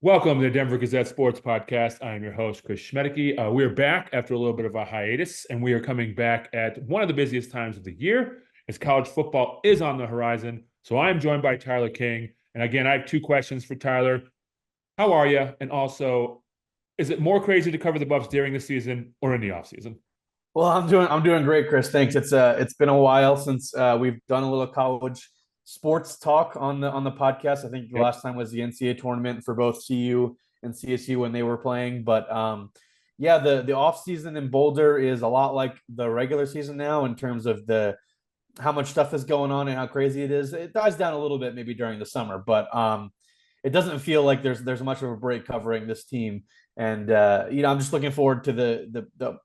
Welcome to the Denver Gazette Sports Podcast. I am your host, Chris Schmedeke. We are back after a little bit of a hiatus, and we are coming back at one of the busiest times of the year as college football is on the horizon. So I am joined by Tyler King. And again, I have two questions for Tyler. How are you? And also, is it more crazy to cover the Buffs during the season or in the offseason? Well, I'm doing great, Chris. Thanks. It's been a while since we've done a little college sports talk on the podcast. I think the Yep. last time was the NCAA tournament for both CU and CSU when they were playing. But yeah, the off season in Boulder is a lot like the regular season now in terms of the how much stuff is going on and how crazy it is. It dies down a little bit maybe during the summer, but it doesn't feel like there's much of a break covering this team. And I'm just looking forward to the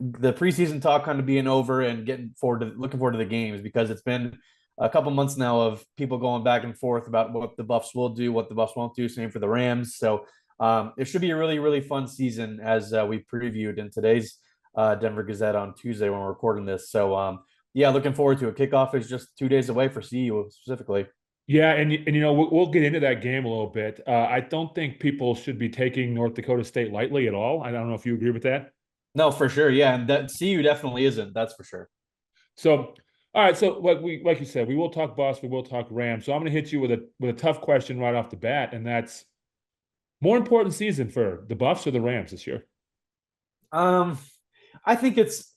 preseason talk kind of being over and looking forward to the games, because it's been a couple months now of people going back and forth about what the Buffs will do, what the Buffs won't do. Same for the Rams. So it should be a really, really fun season as we previewed in today's Denver Gazette on Tuesday when we're recording this. So yeah, looking forward to it. Kickoff is just 2 days away for CU specifically. Yeah, and we'll get into that game a little bit. I don't think people should be taking North Dakota State lightly at all. I don't know if you agree with that. No, for sure. Yeah, and that CU definitely isn't. That's for sure. So, all right. So, like you said, we will talk Buffs, we will talk Rams. So, I'm going to hit you with a tough question right off the bat, and that's more important season for the Buffs or the Rams this year. Um, I think it's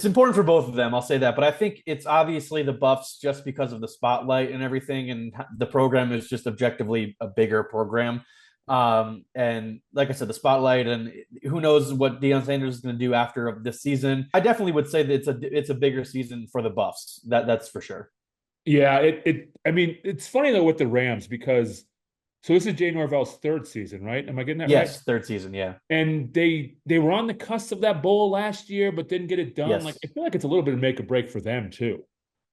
important for both of them. I'll say that, but I think it's obviously the Buffs just because of the spotlight and everything, and the program is just objectively a bigger program. And like I said, the spotlight, and who knows what Deion Sanders is going to do after this season. I definitely would say that it's a bigger season for the Buffs. That's for sure. Yeah, I mean, it's funny though with the Rams because so this is Jay Norvell's third season, right? Am I getting that right? Yes, third season. Yeah. And they were on the cusp of that bowl last year, but didn't get it done. Like Yes. I feel like it's a little bit of make or break for them too.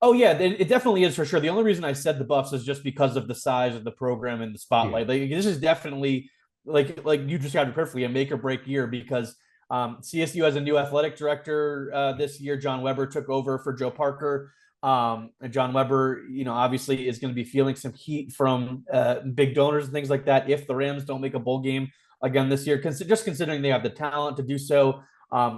Oh yeah, it definitely is for sure. The only reason I said the Buffs is just because of the size of the program and the Yeah. spotlight. Like this is definitely like you described it perfectly, a make or break year, because CSU has a new athletic director this year. John Weber took over for Joe Parker. And John Weber, obviously is going to be feeling some heat from big donors and things like that if the Rams don't make a bowl game again this year. Just considering they have the talent to do so,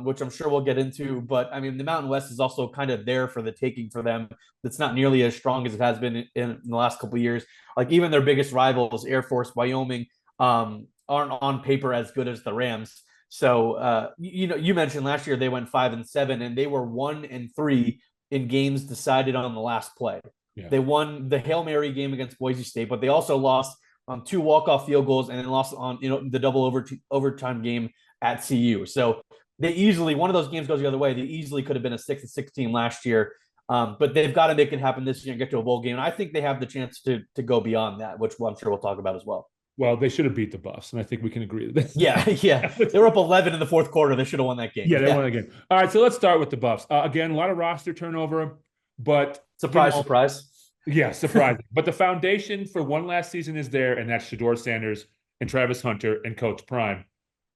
which I'm sure we'll get into. But I mean, the Mountain West is also kind of there for the taking for them. It's not nearly as strong as it has been in the last couple of years. Like even their biggest rivals, Air Force, Wyoming, aren't on paper as good as the Rams. So you mentioned last year they went 5-7, and they were 1-3 in games decided on the last play. Yeah. They won the Hail Mary game against Boise State, but they also lost two walk-off field goals and then lost on the double overtime game at CU. So they easily, one of those games goes the other way. They easily could have been a 6-16 last year, but they've got to make it happen this year and get to a bowl game. And I think they have the chance to go beyond that, which I'm sure we'll talk about as well. Well, they should have beat the Buffs, and I think we can agree to this. Yeah, yeah. They were up 11 in the fourth quarter. They should have won that game. Yeah, they Yeah. won the game. All right, so let's start with the Buffs. Again, a lot of roster turnover, but Surprise, surprise. yeah, surprising. But the foundation for one last season is there, and that's Shedeur Sanders and Travis Hunter and Coach Prime.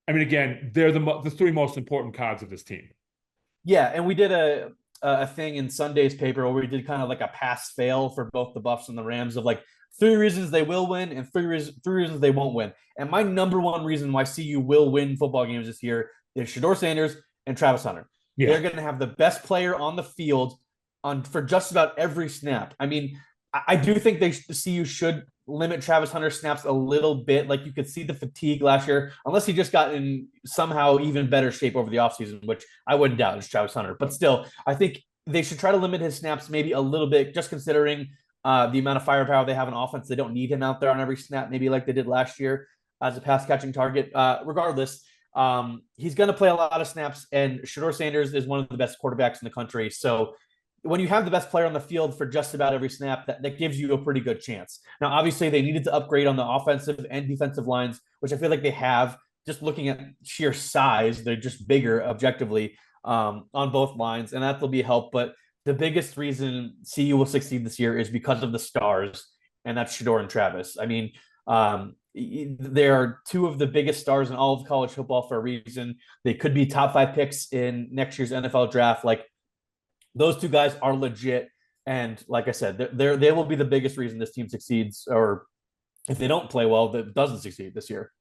I mean, again, they're the three most important cogs of this team. Yeah, and we did a thing in Sunday's paper where we did kind of like a pass fail for both the Buffs and the Rams of like three reasons they will win and three reasons they won't win. And my number one reason why CU will win football games this year is Shedeur Sanders and Travis Hunter. Yeah, They're going to have the best player on the field for just about every snap. I mean, I do think CU should limit Travis Hunter snaps a little bit. Like you could see the fatigue last year, unless he just got in somehow even better shape over the offseason, which I wouldn't doubt is Travis Hunter. But still, I think they should try to limit his snaps maybe a little bit, just considering the amount of firepower they have in offense. They don't need him out there on every snap, maybe like they did last year as a pass catching target. Regardless, he's going to play a lot of snaps, and Shedeur Sanders is one of the best quarterbacks in the country. So when you have the best player on the field for just about every snap, that gives you a pretty good chance. Now, obviously, they needed to upgrade on the offensive and defensive lines, which I feel like they have. Just looking at sheer size, they're just bigger objectively on both lines, and that will be a help. But the biggest reason CU will succeed this year is because of the stars, and that's Shedeur and Travis. I mean, they are two of the biggest stars in all of college football for a reason. They could be top 5 picks in next year's NFL draft. Like, those two guys are legit. And like I said, they will be the biggest reason this team succeeds or if they don't play well, that doesn't succeed this year.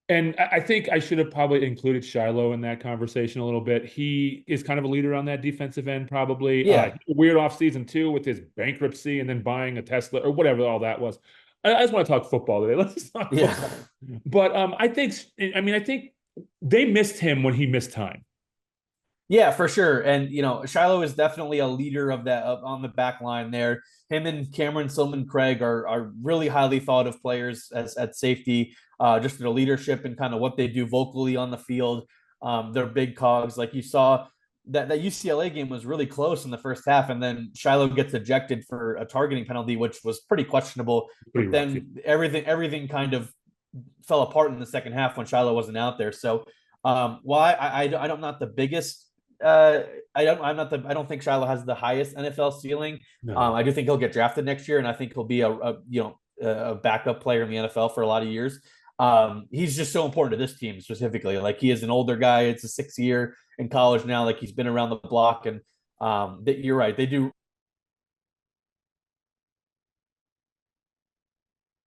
And I think I should have probably included Shiloh in that conversation a little bit. He is kind of a leader on that defensive end, probably. Yeah. Weird off season too with his bankruptcy and then buying a Tesla or whatever all that was. I just want to talk football today. Let's just talk Yeah. football. But I think they missed him when he missed time. Yeah, for sure. And Shiloh is definitely a leader of that on the back line there. Him and Cameron Silman Craig are really highly thought of players as at safety, just their leadership and kind of what they do vocally on the field. They're big cogs. Like you saw that UCLA game was really close in the first half, and then Shiloh gets ejected for a targeting penalty, which was pretty questionable. Pretty But rough. Yeah. then everything kind of fell apart in the second half when Shiloh wasn't out there. So why I'm not the biggest I don't think Shiloh has the highest NFL ceiling. No. I do think he'll get drafted next year, and I think he'll be a backup player in the NFL for a lot of years. He's just so important to this team specifically. Like he is an older guy; it's a 6th year in college now. Like he's been around the block, and you're right. They do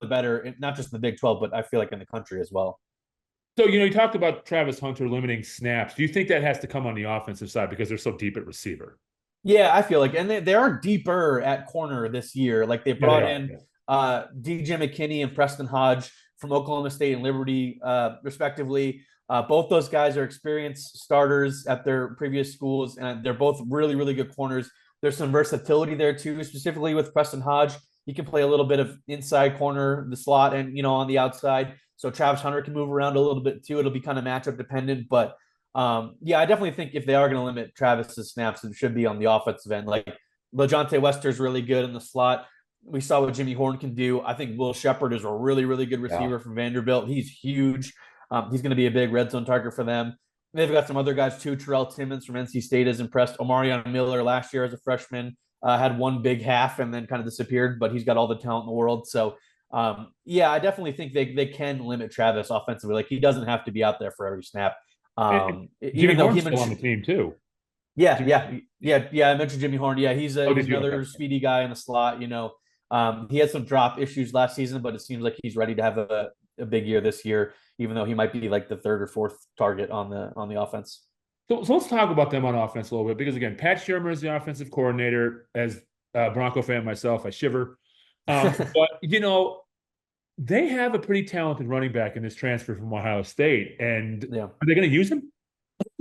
better, not just in the Big 12, but I feel like in the country as well. So, you talked about Travis Hunter limiting snaps. Do you think that has to come on the offensive side because they're so deep at receiver? Yeah, I feel like, and they are deeper at corner this year. Like they brought in DJ McKinney and Preston Hodge from Oklahoma State and Liberty, respectively. Both those guys are experienced starters at their previous schools, and they're both really, really good corners. There's some versatility there too, specifically with Preston Hodge. He can play a little bit of inside corner, the slot, and on the outside. So Travis Hunter can move around a little bit too. It'll be kind of matchup dependent, but yeah, I definitely think if they are going to limit Travis's snaps, it should be on the offensive end. Like LeJontay Wester's really good in the slot. We saw what Jimmy Horn can do. I think Will Shepard is a really, really good receiver from Vanderbilt. He's huge. He's going to be a big red zone target for them. They've got some other guys too. Terrell Timmons from NC State has impressed. Omarion Miller last year as a freshman had one big half and then kind of disappeared, but he's got all the talent in the world. So yeah, I definitely think they can limit Travis offensively. Like he doesn't have to be out there for every snap. Jimmy Horn's still on the team too. Yeah. I mentioned Jimmy Horn. Yeah, he's another speedy guy in the slot. He had some drop issues last season, but it seems like he's ready to have a big year this year, even though he might be like the 3rd or 4th target on the offense. So let's talk about them on offense a little bit because again, Pat Shurmur is the offensive coordinator. As a Bronco fan myself, I shiver. But they have a pretty talented running back in this transfer from Ohio State, and are they going to use him?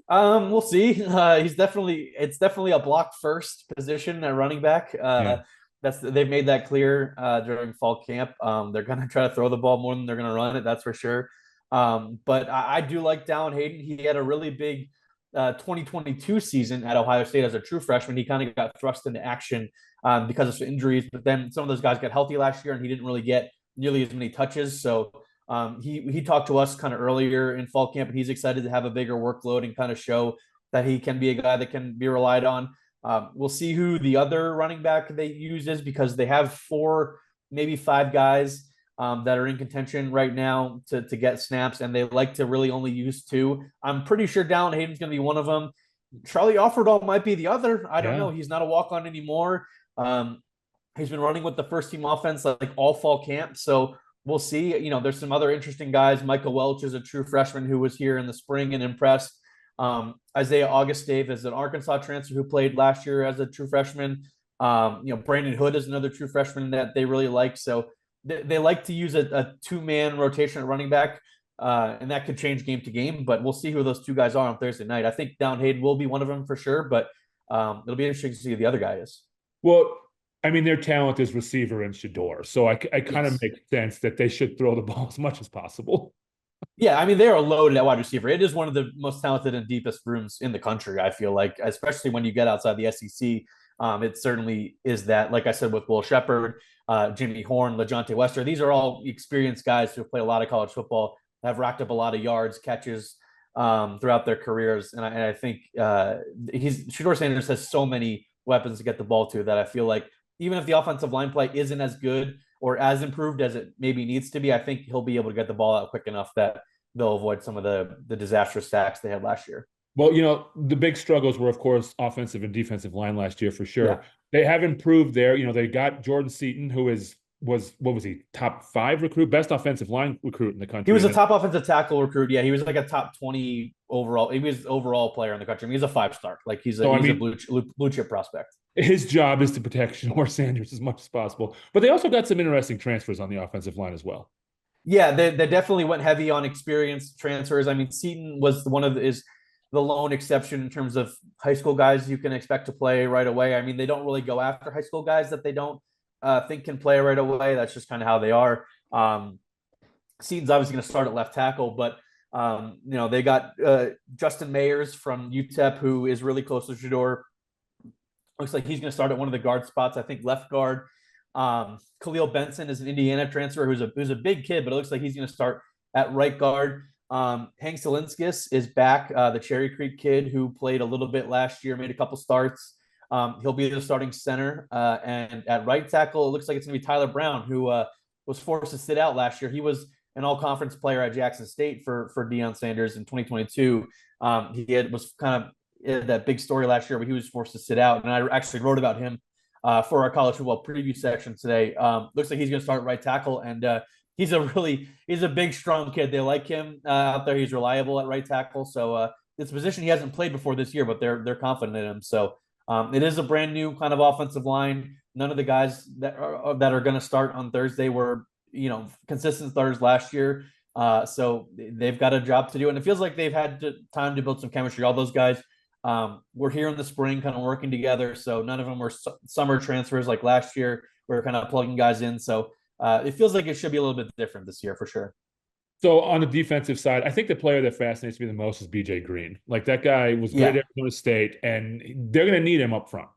We'll see. It's definitely a block first position at running back. They've made that clear during fall camp. They're going to try to throw the ball more than they're going to run it. That's for sure. But I do like Dallin Hayden. He had a really big 2022 season at Ohio State as a true freshman. He kind of got thrust into action because of some injuries, but then some of those guys got healthy last year, and he didn't really get nearly as many touches. So he talked to us kind of earlier in fall camp, and he's excited to have a bigger workload and kind of show that he can be a guy that can be relied on. We'll see who the other running back they use is because they have 4, maybe 5 guys that are in contention right now to get snaps, and they like to really only use 2. I'm pretty sure Dallin Hayden's going to be one of them. Charlie Offerdahl might be the other. I don't know. He's not a walk-on anymore. He's been running with the first team offense like all fall camp. So we'll see. There's some other interesting guys. Michael Welch is a true freshman who was here in the spring and impressed. Isaiah Augustave is an Arkansas transfer who played last year as a true freshman. Brandon Hood is another true freshman that they really like. So they like to use a 2-man rotation at running back. And that could change game to game, but we'll see who those 2 guys are on Thursday night. I think Dallin Hayden will be one of them for sure, but it'll be interesting to see who the other guy is. Well, I mean, their talent is receiver and Shador, so I kind of make sense that they should throw the ball as much as possible. Yeah, I mean, they are loaded at wide receiver. It is one of the most talented and deepest rooms in the country, I feel like, especially when you get outside the SEC. It certainly is that, like I said, with Will Shepard, Jimmy Horn, LeJontay Wester. These are all experienced guys who play a lot of college football, have racked up a lot of yards, catches throughout their careers. And I think Shador Sanders has so many weapons to get the ball to that I feel like even if the offensive line play isn't as good or as improved as it maybe needs to be, I think he'll be able to get the ball out quick enough that they'll avoid some of the disastrous sacks they had last year. Well, the big struggles were, of course, offensive and defensive line last year for sure. Yeah. They have improved there. They got Jordan Seaton, who is was what was he, top 5 recruit, best offensive line recruit in the He country. was a top offensive tackle recruit. Yeah, he was like a top 20 overall. He was overall player in the country. I mean, he's a 5-star. Like So I he's a mean, blue chip prospect. his job is to protect Shanoir Sanders as much as possible. But they also got some interesting transfers on the offensive line as well. Yeah, they definitely went heavy on experienced transfers. I mean, Seaton was one of the, is the lone exception in terms of high school guys you can expect to play right away. I mean, they don't really go after high school guys that they don't think can play right away. That's just kind of how they are. Seaton's obviously going to start at left tackle, but they got Justin Mayers from UTEP, who is really close to Shador. Looks like he's going to start at one of the guard spots. I think left guard. Khalil Benson is an Indiana transfer who's a big kid, but it looks like he's going to start at right guard. Hank Salinskis is back, the Cherry Creek kid who played a little bit last year, made a couple starts. He'll be the starting center. And at right tackle, it looks like it's going to be Tyler Brown, who was forced to sit out last year. He was an all-conference player at Jackson State for Deion Sanders in 2022. Was kind of that big story last year where he was forced to sit out. And I actually wrote about him for our college football preview section today. Looks like he's going to start right tackle, and he's a big, strong kid. They like him out there. He's reliable at right tackle. So it's a position he hasn't played before this year, but they're confident in him. So it is a brand new kind of offensive line. None of the guys that are going to start on Thursday were consistent starters last year. So they've got a job to do, and it feels like they've had time to build some chemistry. All those guys we're here in the spring kind of working together. So none of them were summer transfers like last year. We were kind of plugging guys in. So it feels like it should be a little bit different this year for sure. So on the defensive side, I think the player that fascinates me the most is BJ Green. Like that guy was great at Arizona State, and they're going to need him up front.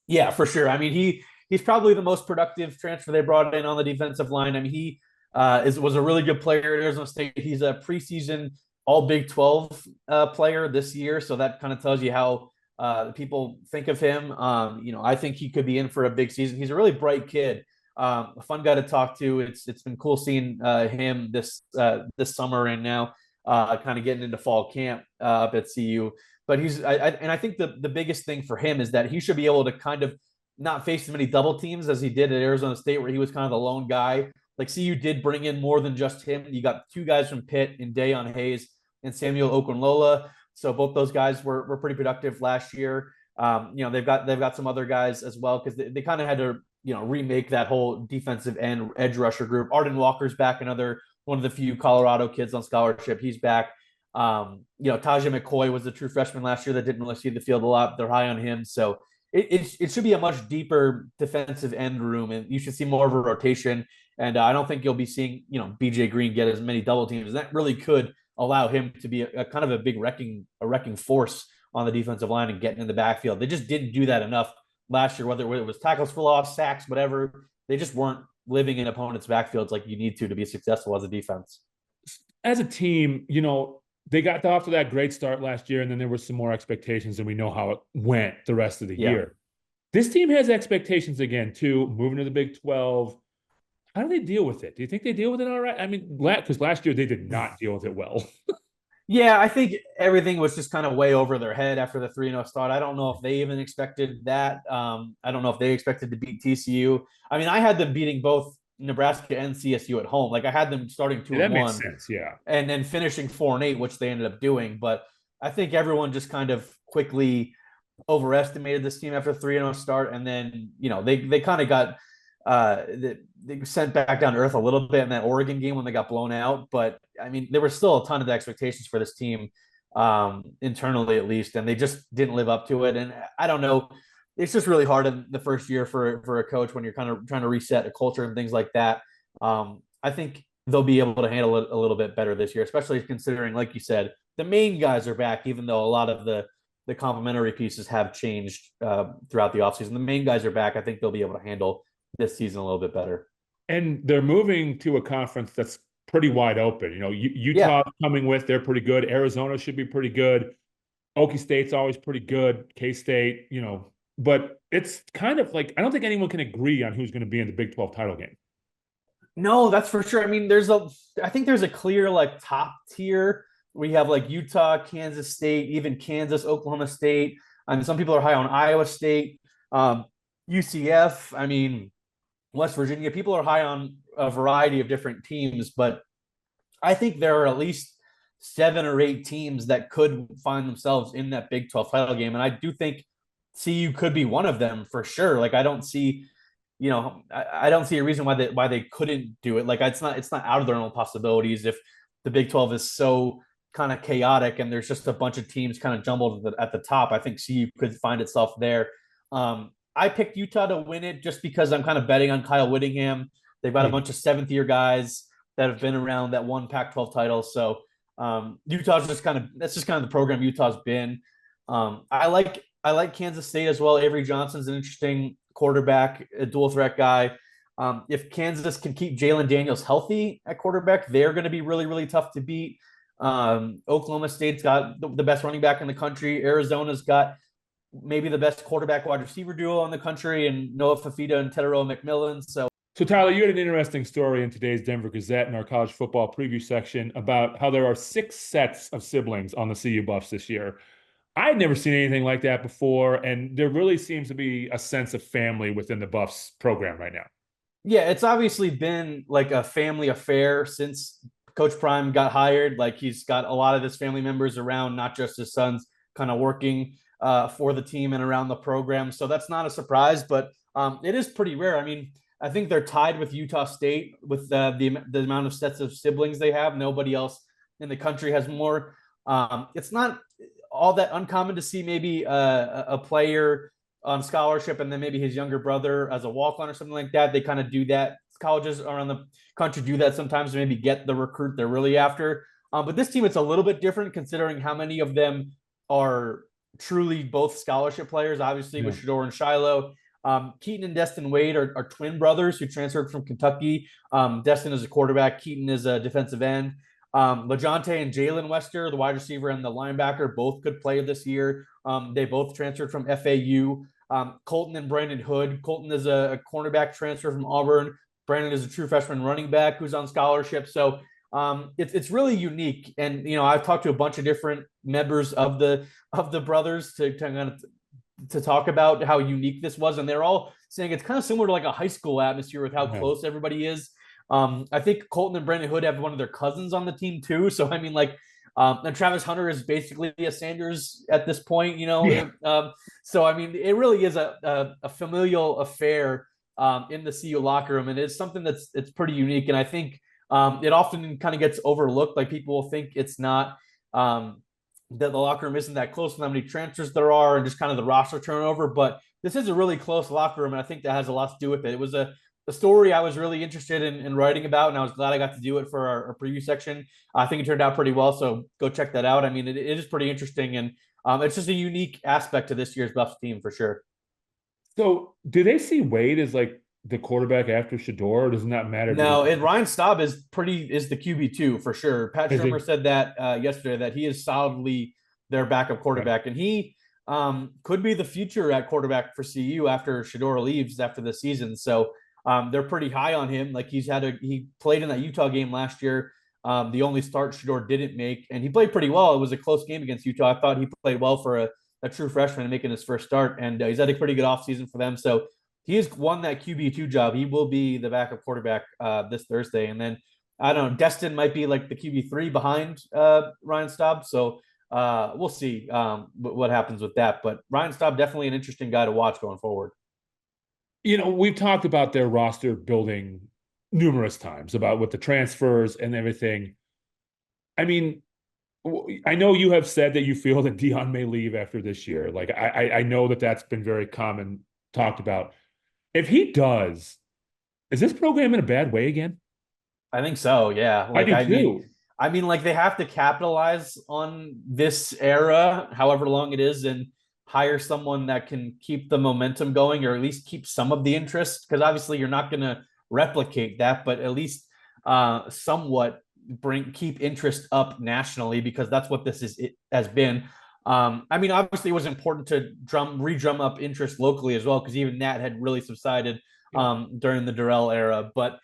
Yeah, for sure. I mean, he's probably the most productive transfer they brought in on the defensive line. I mean, he was a really good player at Arizona State. He's a preseason all Big 12 player this year. So that kind of tells you how people think of him. I think he could be in for a big season. He's a really bright kid, a fun guy to talk to. It's been cool seeing him this summer and now kind of getting into fall camp up at CU. But I think the biggest thing for him is that he should be able to kind of not face as many double teams as he did at Arizona State, where he was kind of the lone guy. Like CU did bring in more than just him. You got 2 guys from Pitt in Deion Hayes and Samuel Okunlola. So both those guys were pretty productive last year. They've got some other guys as well, because they kind of had to remake that whole defensive end edge rusher group. Arden Walker's back, another one of the few Colorado kids on scholarship. He's back. Tajah McCoy was a true freshman last year that didn't really see the field a lot. They're high on him. So it should be a much deeper defensive end room, and you should see more of a rotation. And I don't think you'll be seeing, BJ Green get as many double teams. And that really could allow him to be a kind of a big wrecking force on the defensive line and getting in the backfield. They just didn't do that enough last year, whether it was tackles for loss, sacks, whatever. They just weren't living in opponents' backfields like you need to be successful as a defense. As a team, they got off to that great start last year, and then there were some more expectations, and we know how it went the rest of the year. This team has expectations again, too, moving to the Big 12. How do they deal with it? Do you think they deal with it all right? I mean, because last year they did not deal with it well. Yeah, I think everything was just kind of way over their head after the 3-0 start. I don't know if they even expected that. I don't know if they expected to beat TCU. I mean, I had them beating both Nebraska and CSU at home. Like I had them starting 2-1. That makes sense, yeah. And then finishing 4-8, which they ended up doing. But I think everyone just kind of quickly overestimated this team after 3-0 start. And then, they kind of got they sent back down to earth a little bit in that Oregon game when they got blown out. But I mean, there were still a ton of expectations for this team internally, at least, and they just didn't live up to it. And I don't know, it's just really hard in the first year for a coach when you're kind of trying to reset a culture and things like that. I think they'll be able to handle it a little bit better this year, especially considering, like you said, the main guys are back, even though a lot of the complementary pieces have changed throughout the offseason. The main guys are back. I think they'll be able to handle this season a little bit better. And they're moving to a conference that's pretty wide open. Utah coming with, they're pretty good. Arizona should be pretty good. Okie State's always pretty good. K-State, but it's kind of like, I don't think anyone can agree on who's going to be in the Big 12 title game. No, that's for sure. I mean, I think there's a clear top tier. We have Utah, Kansas State, even Kansas, Oklahoma State. I mean, some people are high on Iowa State, UCF. I mean, West Virginia. People are high on a variety of different teams, but I think there are at least 7 or 8 teams that could find themselves in that Big 12 title game. And I do think CU could be one of them for sure. Like I don't see, I don't see a reason why they couldn't do it. Like it's not out of their own possibilities if the Big 12 is so kind of chaotic and there's just a bunch of teams kind of jumbled at the top. I think CU could find itself there. I picked Utah to win it just because I'm kind of betting on Kyle Whittingham. They've got a bunch of 7th-year guys that have been around that one Pac-12 title. So Utah's that's just kind of the program Utah's been. I like Kansas State as well. Avery Johnson's an interesting quarterback, a dual threat guy. If Kansas can keep Jalen Daniels healthy at quarterback, they're going to be really, really tough to beat. Oklahoma State's got the best running back in the country. Arizona's got maybe the best quarterback wide receiver duo in the country, and Noah Fafita and Tedero McMillan. So Tyler, you had an interesting story in today's Denver Gazette in our college football preview section about how there are 6 sets of siblings on the CU Buffs this year. I had never seen anything like that before, and there really seems to be a sense of family within the Buffs program right now. Yeah, it's obviously been like a family affair since Coach Prime got hired. Like he's got a lot of his family members around, not just his sons, kind of working for the team and around the program. So that's not a surprise, but it is pretty rare. I mean, I think they're tied with Utah State with the amount of sets of siblings they have. Nobody else in the country has more. It's not all that uncommon to see maybe a player on scholarship and then maybe his younger brother as a walk-on or something like that. They kind of do that. Colleges around the country do that sometimes to maybe get the recruit they're really after. But this team, it's a little bit different considering how many of them are truly both scholarship players, obviously with Shedeur and Shiloh. Keaton and Destin Wade are twin brothers who transferred from Kentucky. Destin is a quarterback. Keaton is a defensive end. LaJonte and Jalen Wester, the wide receiver and the linebacker, both could play this year. They both transferred from FAU. Colton and Brandon Hood. Colton is a cornerback transfer from Auburn. Brandon is a true freshman running back who's on scholarship. So it's really unique. And I've talked to a bunch of different members of the brothers to talk about how unique this was, and they're all saying it's kind of similar to like a high school atmosphere with how close everybody is. I think Colton and Brandon Hood have one of their cousins on the team too. So I mean, like, and Travis Hunter is basically a Sanders at this point, so I mean, it really is a familial affair in the CU locker room, and it's something it's pretty unique. And I think it often kind of gets overlooked. Like people will think it's not that the locker room isn't that close with how many transfers there are and just kind of the roster turnover. But this is a really close locker room, and I think that has a lot to do with it. It was a story I was really interested in writing about, and I was glad I got to do it for our preview section. I think it turned out pretty well, so go check that out. I mean, it is pretty interesting, and it's just a unique aspect to this year's Buffs team for sure. So do they see Wade as like the quarterback after Shedeur, or does it not matter? No, and Ryan Staub is the QB2 for sure. Pat Shermer said that yesterday, that he is solidly their backup quarterback, and he could be the future at quarterback for CU after Shedeur leaves after the season. So they're pretty high on him. Like he played in that Utah game last year, the only start Shedeur didn't make, and he played pretty well. It was a close game against Utah. I thought he played well for a true freshman and making his first start, and he's had a pretty good offseason for them. So he has won that QB2 job. He will be the backup quarterback this Thursday. And then, I don't know, Destin might be like the QB3 behind Ryan Staub. So we'll see what happens with that. But Ryan Staub, definitely an interesting guy to watch going forward. We've talked about their roster building numerous times about with the transfers and everything. I mean, I know you have said that you feel that Deion may leave after this year. Like I know that's been very common talked about. If he does, is this program in a bad way again? I think so. Yeah. Like, I do too. I mean, like they have to capitalize on this era, however long it is, and hire someone that can keep the momentum going, or at least keep some of the interest. Because obviously you're not going to replicate that, but at least somewhat keep interest up nationally, because that's what it has been. I mean, obviously it was important to re-drum up interest locally as well, because even that had really subsided during the Durrell era. But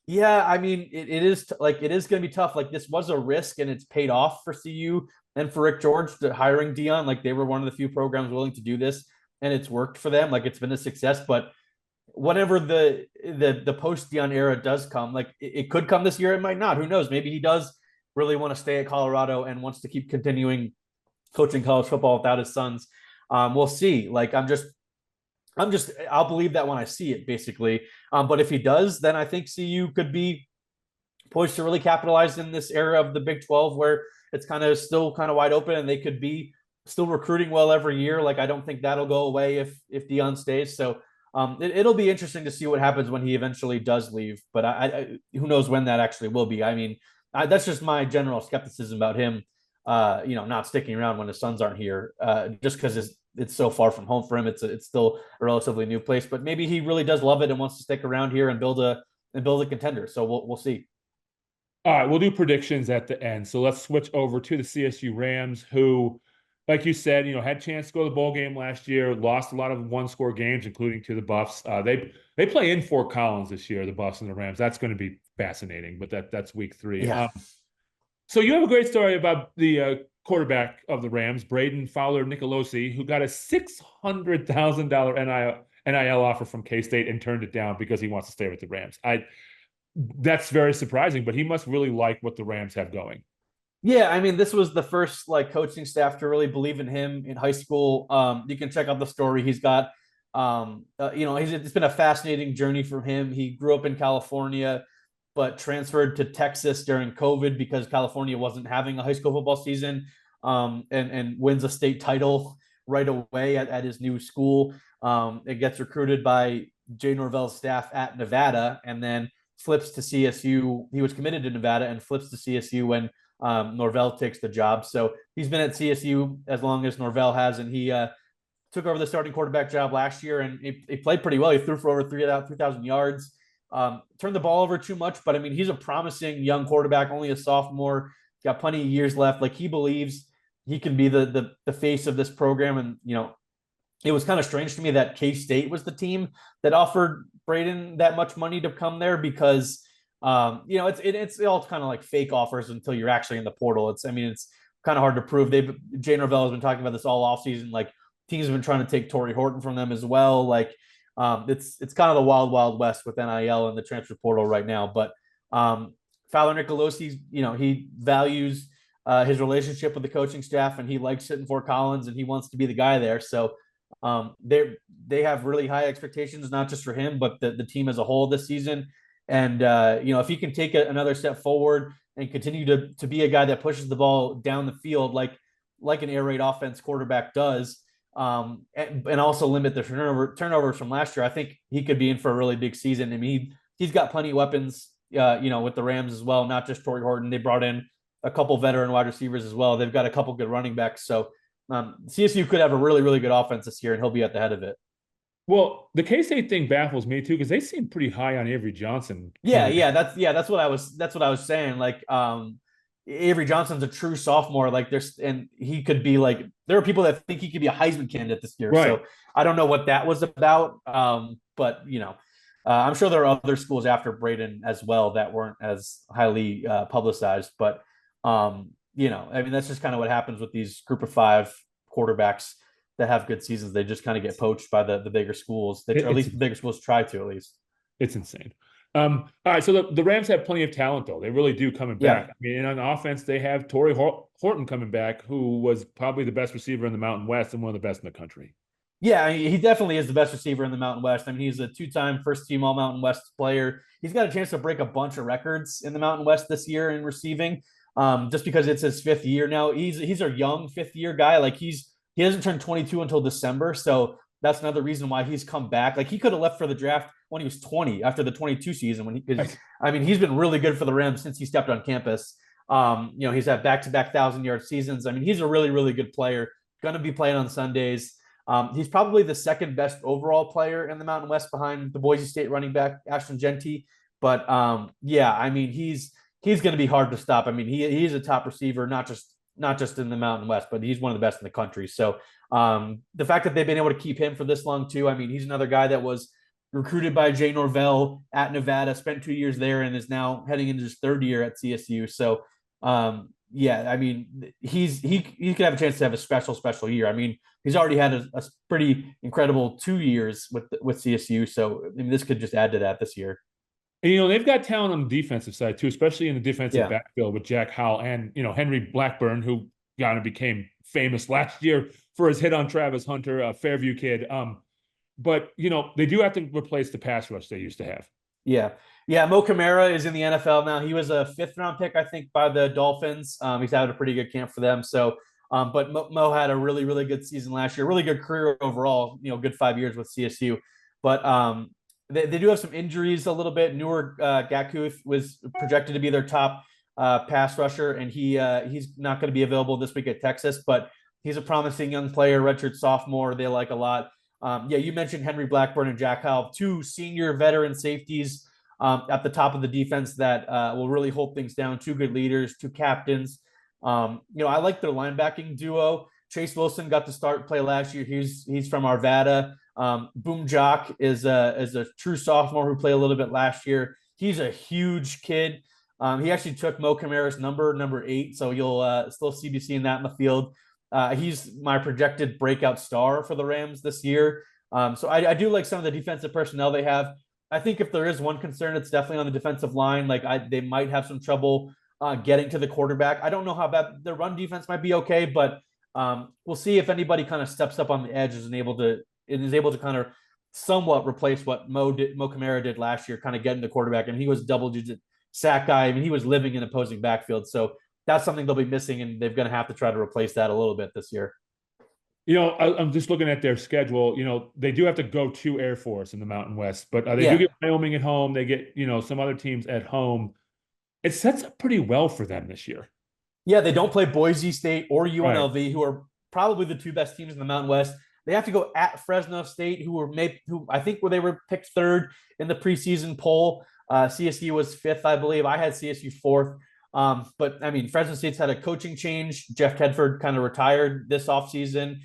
yeah, I mean, it is going to be tough. Like this was a risk, and it's paid off for CU and for Rick George hiring Deion. Like they were one of the few programs willing to do this, and it's worked for them. Like it's been a success. But whenever the post Deion era does come, like it could come this year, it might not. Who knows? Maybe he does really want to stay at Colorado and wants to keep continuing coaching college football without his sons. We'll see. Like I'll believe that when I see it, basically. But if he does, then I think CU could be poised to really capitalize in this era of the Big 12 where it's kind of still kind of wide open and they could be still recruiting well every year. Like I don't think that'll go away if Deion stays. So it'll be interesting to see what happens when he eventually does leave. But I who knows when that actually will be. I mean, that's just my general skepticism about him. Not sticking around when his sons aren't here, just because it's so far from home for him. It's still a relatively new place, but maybe he really does love it and wants to stick around here and build a contender. So we'll see. All right, we'll do predictions at the end. So let's switch over to the CSU Rams, who, like you said, had a chance to go to the bowl game last year, lost a lot of one-score games, including to the Buffs. They play in Fort Collins this year, the Buffs and the Rams. That's going to be fascinating, but that's week 3. Yeah. So you have a great story about the quarterback of the Rams, Braden Fowler Nicolosi, who got a $600,000 NIL offer from K-State and turned it down because he wants to stay with the Rams. That's very surprising, but he must really like what the Rams have going. Yeah, I mean, this was the first coaching staff to really believe in him in high school. You can check out the story. He's got, it's been a fascinating journey for him. He grew up in California, but transferred to Texas during COVID because California wasn't having a high school football season, and wins a state title right away at his new school. It gets recruited by Jay Norvell's staff at Nevada, and then flips to CSU. He was committed to Nevada and flips to CSU when Norvell takes the job. So he's been at CSU as long as Norvell has, and he took over the starting quarterback job last year, and he played pretty well. He threw for over 3,000 yards, turned the ball over too much, but I mean, he's a promising young quarterback, only a sophomore, got plenty of years left. Like he believes he can be the face of this program. And, it was kind of strange to me that K-State was the team that offered Braden that much money to come there because, it's all kind of like fake offers until you're actually in the portal. It's kind of hard to prove. Jay Norvell has been talking about this all offseason. Like teams have been trying to take Torrey Horton from them as well. Like it's kind of the wild, wild west with NIL and the transfer portal right now. But Fowler Nicolosi, he values his relationship with the coaching staff, and he likes sitting Fort Collins, and he wants to be the guy there. So they have really high expectations, not just for him, but the team as a whole this season. And if he can take another step forward and continue to be a guy that pushes the ball down the field like an air raid offense quarterback does, and also limit the turnovers from last year, I think he could be in for a really big season. I mean, he's got plenty of weapons, with the Rams as well, not just Torrey Horton. They brought in a couple veteran wide receivers as well. They've got a couple good running backs. So CSU could have a really, really good offense this year, and he'll be at the head of it. Well, the K-State thing baffles me too because they seem pretty high on Avery Johnson. That's what I was saying. Like, Avery Johnson's a true sophomore. Like, and he could be like, there are people that think he could be a Heisman candidate this year. Right. So I don't know what that was about. But I'm sure there are other schools after Braden as well that weren't as highly publicized. But that's just kind of what happens with these group of 5 quarterbacks that have good seasons. They just kind of get poached by the bigger schools. Or at least the bigger schools try to, at least. It's insane. All right, so the Rams have plenty of talent, though. They really do coming back. I mean, on offense, they have Torrey Horton coming back, who was probably the best receiver in the Mountain West and one of the best in the country. Yeah, he definitely is the best receiver in the Mountain West. I mean, he's a 2-time first-team All-Mountain West player. He's got a chance to break a bunch of records in the Mountain West this year in receiving, just because it's his 5th year now. He's a young 5th-year guy. Like, he doesn't turn 22 until December, so that's another reason why he's come back. Like, he could have left for the draft when he was 20 after the 22 season. He's been really good for the Rams since he stepped on campus. He's had back-to-back 1,000-yard seasons. I mean, he's a really, really good player. Going to be playing on Sundays. He's probably the second best overall player in the Mountain West behind the Boise State running back Ashton Jeanty. But he's going to be hard to stop. I mean, he's a top receiver, not just in the Mountain West, but he's one of the best in the country. So the fact that they've been able to keep him for this long too. I mean, he's another guy that was recruited by Jay Norvell at Nevada, spent 2 years there, and is now heading into his 3rd year at CSU. So yeah, I mean, he could have a chance to have a special year. I mean, he's already had a pretty incredible 2 years with CSU, so I mean, this could just add to that this year. And, they've got talent on the defensive side too, especially in the defensive Yeah, backfield with Jack Howell and, Henry Blackburn, who kind of became famous last year for his hit on Travis Hunter, a Fairview kid. But, they do have to replace the pass rush they used to have. yeah, yeah. Mo Kamara is in the NFL now. He was a fifth round pick, I think, by the Dolphins. He's had a pretty good camp for them. So, but Mo had a really good season last year, really good career overall. Good 5 years with CSU. But they do have some injuries a little bit. Newer Gakuth was projected to be their top pass rusher, and he's not going to be available this week at Texas, but he's a promising young player, redshirt sophomore. They like a lot. Yeah, you mentioned Henry Blackburn and Jack Howell, two senior veteran safeties at the top of the defense that will really hold things down. Two good leaders, two captains. I like their linebacking duo. Chase Wilson got to start play last year. He's from Arvada. Boom Jock is a true sophomore who played a little bit last year. He's a huge kid. He actually took Mo Kamara's number 8, so you'll still be seeing that in the field. He's my projected breakout star for the Rams this year. So I do like some of the defensive personnel they have. I think if there is one concern, it's definitely on the defensive line. They might have some trouble getting to the quarterback. I don't know how bad their run defense might be okay, but we'll see if anybody kind of steps up on the edge and is able to kind of somewhat replace what Mo Kamara did last year, kind of getting the quarterback. And he was double-digit sack guy. I mean, he was living in opposing backfield. So that's something they'll be missing, and they're going to have to try to replace that a little bit this year. I'm just looking at their schedule. They do have to go to Air Force in the Mountain West, but they do Yeah. get Wyoming at home. They get, some other teams at home. It sets up pretty well for them this year. Yeah, they don't play Boise State or UNLV, Right. who are probably the two best teams in the Mountain West. They have to go at Fresno State, who I think where they were picked third in the preseason poll. CSU was fifth, I believe. I had CSU fourth. But I mean, Fresno State's had a coaching change. Jeff Tedford kind of retired this offseason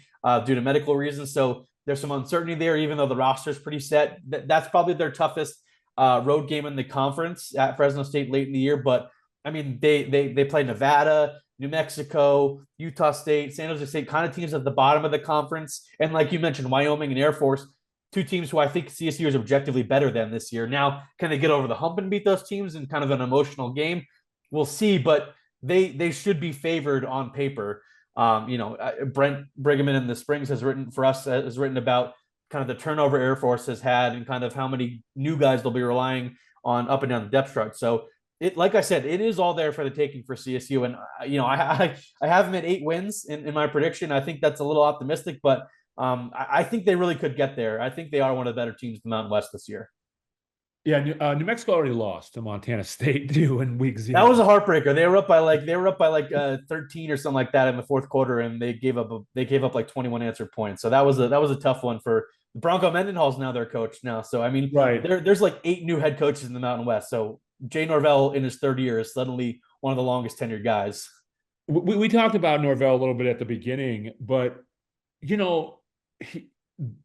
due to medical reasons. So there's some uncertainty there, even though the roster is pretty set. That's probably their toughest road game in the conference at Fresno State late in the year. But I mean, they play Nevada, New Mexico, Utah State, San Jose State, kind of teams at the bottom of the conference. And like you mentioned, Wyoming and Air Force, two teams who I think CSU is objectively better than this year. Now, can they get over the hump and beat those teams in kind of an emotional game? We'll see, but they should be favored on paper. Brent Brigham in the Springs has written about kind of the turnover Air Force has had and kind of how many new guys they'll be relying on up and down the depth chart. So like I said, it is all there for the taking for CSU. And, I have them at 8 wins in my prediction. I think that's a little optimistic, but I think they really could get there. I think they are one of the better teams in the Mountain West this year. Yeah, New Mexico already lost to Montana State too in week 0. That was a heartbreaker. They were up by 13 or something like that in the fourth quarter, and they gave up like 21 answered points. So that was a tough one for Bronco Mendenhall's now their coach now. So I mean, right. There's like 8 new head coaches in the Mountain West. So Jay Norvell in his third year is suddenly one of the longest tenured guys. We talked about Norvell a little bit at the beginning, but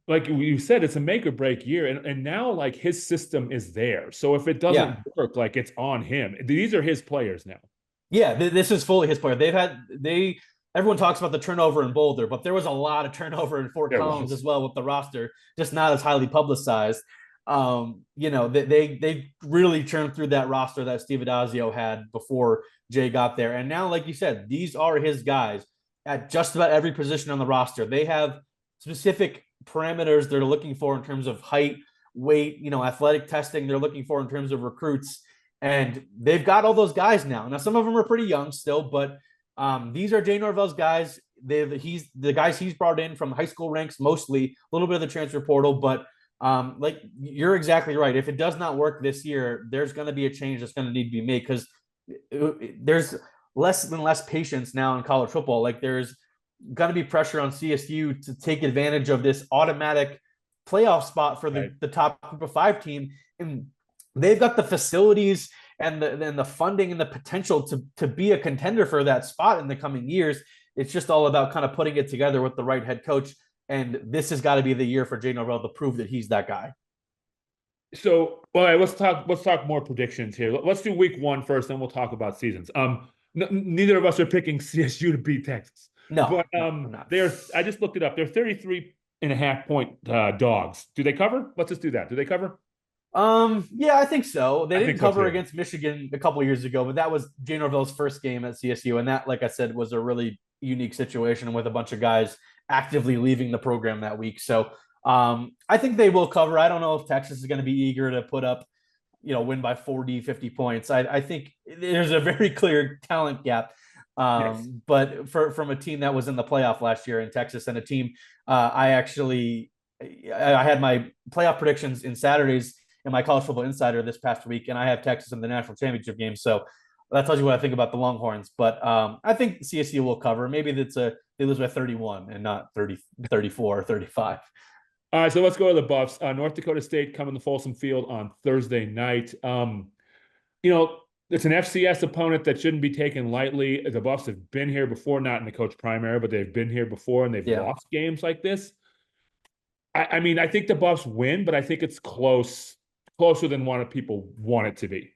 like you said, it's a make or break year. And now like his system is there. So if it doesn't work, like it's on him. These are his players now. Yeah, this is fully his player. Everyone talks about the turnover in Boulder, but there was a lot of turnover in Fort Collins as well with the roster, just not as highly publicized. They really churned through that roster that Steve Adazio had before Jay got there. And now, like you said, these are his guys at just about every position on the roster. They have specific parameters they're looking for in terms of height, weight, athletic testing they're looking for in terms of recruits. And they've got all those guys now. Now, some of them are pretty young still, but these are Jay Norvell's guys. He's the guys he's brought in from high school ranks, mostly a little bit of the transfer portal. But like you're exactly right. If it does not work this year, there's going to be a change that's going to need to be made because there's less and less patience now in college football. Like there's going to be pressure on CSU to take advantage of this automatic playoff spot for the top group of 5 team. And they've got the facilities and the funding and the potential to be a contender for that spot in the coming years. It's just all about kind of putting it together with the right head coach. And this has got to be the year for Jay Norvell to prove that he's that guy. So, all right, let's talk more predictions here. Let's do week 1 first, then we'll talk about seasons. neither of us are picking CSU to beat Texas. No, But no, I'm not. I just looked it up. They're 33.5 point dogs. Do they cover? Let's just do that. Do they cover? Yeah, I think so. They I didn't think so cover too. against Michigan a couple years ago, but that was Jay Norvell's first game at CSU, and that, like I said, was a really unique situation with a bunch of guys actively leaving the program that week. So, I think they will cover. I don't know if Texas is going to be eager to put up, win by 40, 50 points. I think there's a very clear talent gap. Yes. But from a team that was in the playoff last year in Texas, and a team I had my playoff predictions in Saturdays in my college football insider this past week, and I have Texas in the national championship game. So that tells you what I think about the Longhorns. But I think CSU will cover. Maybe they lose by 31 and not 30, 34, or 35. All right, so let's go to the Buffs. North Dakota State coming to Folsom Field on Thursday night. You know, it's an FCS opponent that shouldn't be taken lightly. The Buffs have been here before, not in the coach primary, but they've been here before and they've Yeah. lost games like this. I mean, I think the Buffs win, but I think it's closer than people want it to be.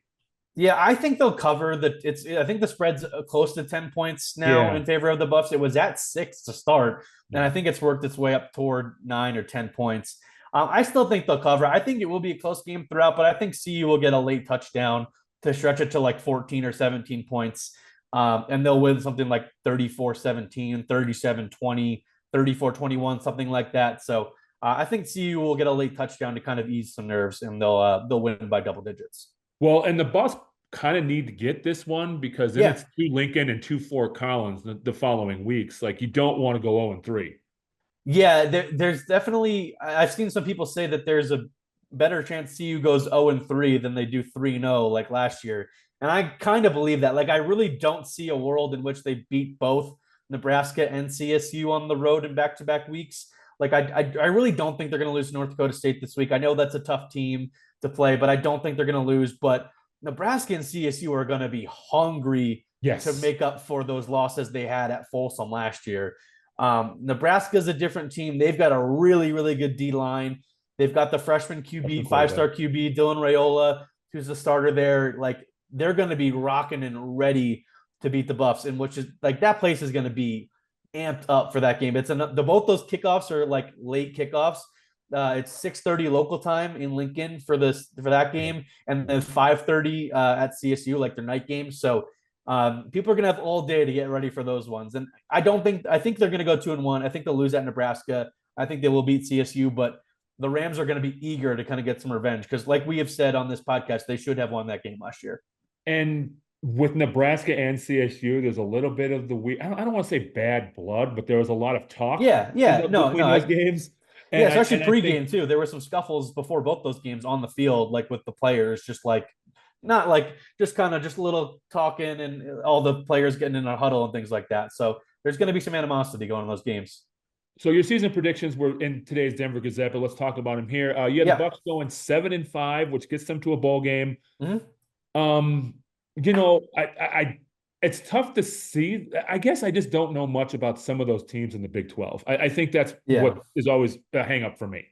Yeah, I think they'll cover I think the spread's close to 10 points now Yeah. in favor of the Buffs. It was at 6 to start, and Yeah. I think it's worked its way up toward 9 or 10 points. I still think they'll cover. I think it will be a close game throughout, but I think CU will get a late touchdown to stretch it to like 14 or 17 points. And they'll win something like 34-17, 37-20, 34-21, something like that. So I think CU will get a late touchdown to kind of ease some nerves, and they'll win by double digits. Well, and the Buffs kind of need to get this one because then Yeah, it's 2 Lincoln and 2 Fort Collins the following weeks. Like you don't want to go 0-3. yeah. There's definitely. I've seen some people say that there's a better chance CU goes 0-3 than they do 3-0 like last year, and I kind of believe that. Like I really don't see a world in which they beat both Nebraska and CSU on the road in back-to-back weeks. Like I really don't think they're going to lose to North Dakota State this week. I know that's a tough team to play, but I don't think they're going to lose. But Nebraska and CSU are going to be hungry to Yes. make up for those losses they had at Folsom last year. Nebraska is a different team. They've got a really, really good D line. They've got the freshman QB, 5-star QB, Dylan Raiola, who's the starter there. Like they're going to be rocking and ready to beat the Buffs, and which is like that place is going to be amped up for that game. Both those kickoffs are like late kickoffs. It's 6:30 local time in Lincoln for that game, and then 5:30 at CSU, like their night games. So people are gonna have all day to get ready for those ones. And I think they're gonna go 2-1. I think they'll lose at Nebraska. I think they will beat CSU, but the Rams are going to be eager to kind of get some revenge because, like we have said on this podcast, they should have won that game last year. And with Nebraska and CSU, there's a little bit of I don't want to say bad blood, but there was a lot of talk Yeah, no, between those games. Yeah, And especially I think pregame too. There were some scuffles before both those games on the field, like with the players, just like not like just kind of just a little talking and all the players getting in a huddle and things like that. So there's going to be some animosity going in those games. so. Your season predictions were in today's Denver Gazette, but let's talk about them here. You had the Yeah. Bucks going 7-5, which gets them to a bowl game. Mhm. You know, it's tough to see. I guess I just don't know much about some of those teams in the Big 12. I think that's Yeah. what is always a hang up for me.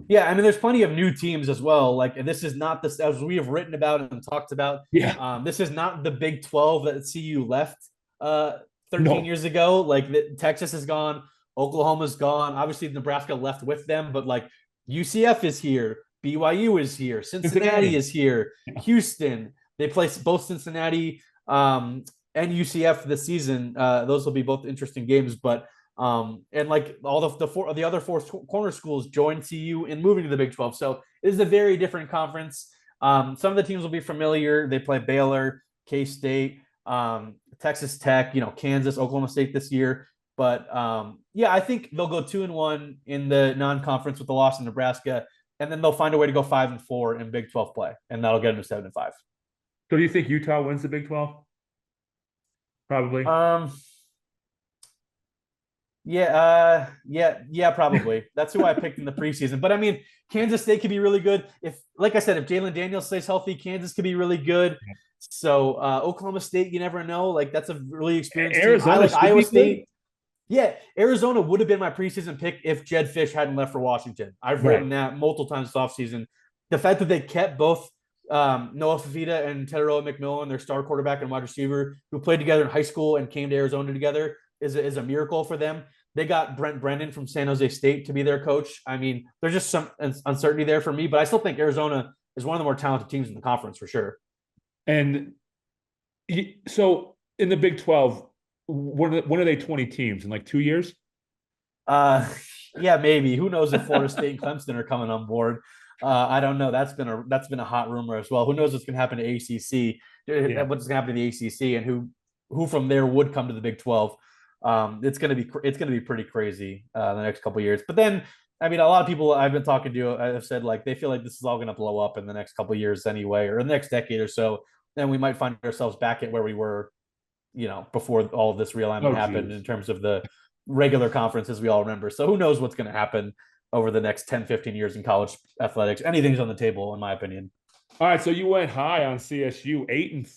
Yeah, I mean, there's plenty of new teams as well. Like, and this is not this as we have written about and talked about. Yeah. This is not the Big 12 that CU left 13 No. years ago. Like, Texas is gone, Oklahoma's gone. Obviously, Nebraska left with them, but like UCF is here, BYU is here, Cincinnati is here, Yeah. Houston. They play both Cincinnati and UCF this season. Those will be both interesting games, but. And like all the other four corner schools joined CU in moving to the Big 12. So it is a very different conference. Some of the teams will be familiar. They play Baylor, K-State, Texas Tech, Kansas, Oklahoma State this year. But yeah, I think they'll go 2-1 in the non-conference with the loss in Nebraska, and then they'll find a way to go 5-4 in Big 12 play, and that'll get them to 7-5. So do you think Utah wins the Big 12? Probably. Yeah, probably. That's who I picked in the preseason. But I mean, Kansas State could be really good. Like I said, if Jalen Daniels stays healthy, Kansas could be really good. So Oklahoma State, you never know. Like that's a really experienced Arizona, team. I like Iowa State. Good. Yeah, Arizona would have been my preseason pick if Jed Fish hadn't left for Washington. I've written that multiple times this offseason. The fact that they kept both Noah Fafita and Tedero McMillan, their star quarterback and wide receiver, who played together in high school and came to Arizona together, is a miracle for them. They got Brent Brennan from San Jose State to be their coach. I mean, there's just some uncertainty there for me, but I still think Arizona is one of the more talented teams in the conference for sure. And so in the Big 12, when are they 20 teams in like 2 years? Yeah, maybe. Who knows if Florida State and Clemson are coming on board? I don't know. That's been a hot rumor as well. Who knows what's going to happen to ACC? Yeah. What's going to happen to the ACC, and who from there would come to the Big 12? It's going to be pretty crazy the next couple of years. But then, I mean, a lot of people I've been talking to have said like they feel like this is all going to blow up in the next couple of years anyway, or the next decade or so. Then we might find ourselves back at where we were, before all of this realignment happened in terms of the regular conference as we all remember. So who knows what's going to happen over the next 10, 15 years in college athletics. Anything's on the table, in my opinion. All right, so you went high on CSU,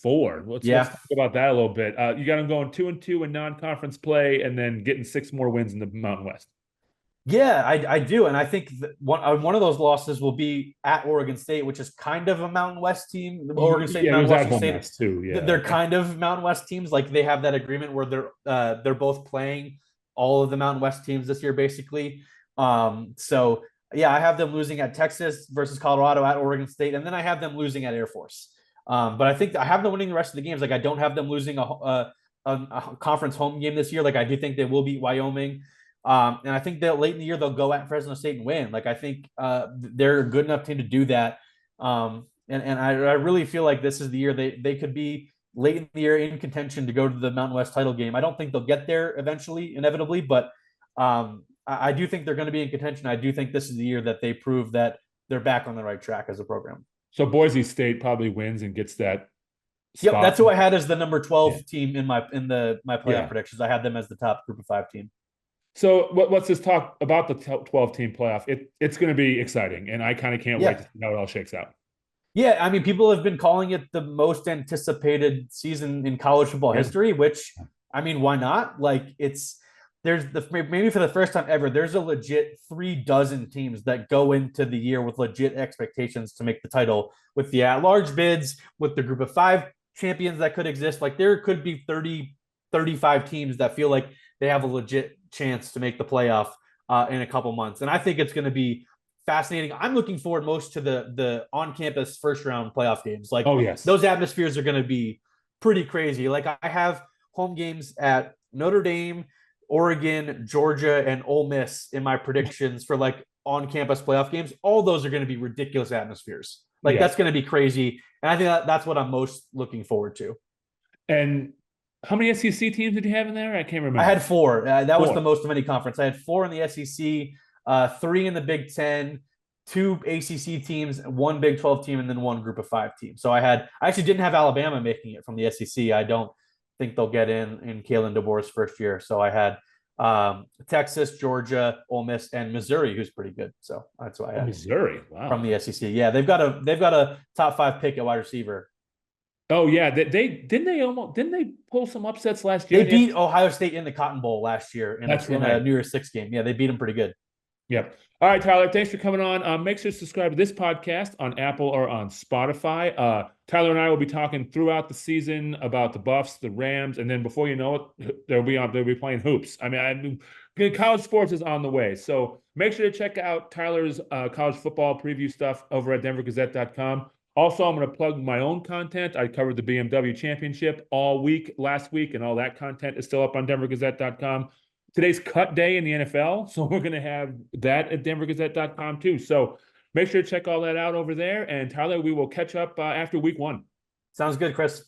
8-4. Let's talk about that a little bit. You got them going 2-2 in non-conference play, and then getting 6 more wins in the Mountain West. Yeah, I do, and I think one of those losses will be at Oregon State, which is kind of a Mountain West team. Oregon State, Mountain West State too. Yeah, they're kind of Mountain West teams. Like they have that agreement where they're both playing all of the Mountain West teams this year, basically. So yeah, I have them losing at Texas versus Colorado, at Oregon State, and then I have them losing at Air Force. But I think I have them winning the rest of the games. Like I don't have them losing a conference home game this year. Like I do think they will beat Wyoming. And I think that late in the year they'll go at Fresno State and win. Like I think they're a good enough team to do that. And I really feel like this is the year they could be late in the year in contention to go to the Mountain West title game. I don't think they'll get there eventually, inevitably, but I do think they're going to be in contention. I do think this is the year that they prove that they're back on the right track as a program. So Boise State probably wins and gets that spot. Yep, that's who I had as the number 12 team in my playoff predictions. I had them as the top group of 5 team. So let's just talk about the 12-team playoff. It's going to be exciting, and I kind of can't wait to see how it all shakes out. Yeah, I mean, people have been calling it the most anticipated season in college football history, which, I mean, why not? Like, maybe for the first time ever, there's a legit 36 teams that go into the year with legit expectations to make the title, with the at-large bids, with the group of 5 champions that could exist. Like, there could be 30, 35 teams that feel like they have a legit chance to make the playoff in a couple months. And I think it's going to be fascinating. I'm looking forward most to the on-campus first-round playoff games. Like, those atmospheres are going to be pretty crazy. Like, I have home games at Notre Dame, Oregon, Georgia, and Ole Miss in my predictions for, like, on-campus playoff games. All those are going to be ridiculous atmospheres. Like, that's going to be crazy. And I think that's what I'm most looking forward to. And how many SEC teams did you have in there? I can't remember. I had 4. That was the most of any conference. I had 4 in the SEC, 3 in the Big 10, 2 ACC teams, 1 Big 12 team, and then 1 group of 5 team. So I actually didn't have Alabama making it from the SEC. I don't think they'll get in Kalen DeBoer's first year. So I had Texas, Georgia, Ole Miss, and Missouri, who's pretty good. So that's why I had Missouri. Wow. From the SEC. Yeah, they've got a top 5 pick at wide receiver. Oh yeah, they pull some upsets last year. They beat Ohio State in the Cotton Bowl last year in a New Year's Six game. Yeah, they beat them pretty good. Yep. All right, Tyler, thanks for coming on. Make sure to subscribe to this podcast on Apple or on Spotify. Tyler and I will be talking throughout the season about the Buffs, the Rams, and then before you know it, they'll be playing hoops. I mean, college sports is on the way. So make sure to check out Tyler's college football preview stuff over at denvergazette.com. Also, I'm going to plug my own content. I covered the BMW Championship all week last week, and all that content is still up on denvergazette.com. Today's cut day in the NFL, so we're going to have that at denvergazette.com too. So make sure to check all that out over there. And Tyler, we will catch up after week 1. Sounds good, Chris.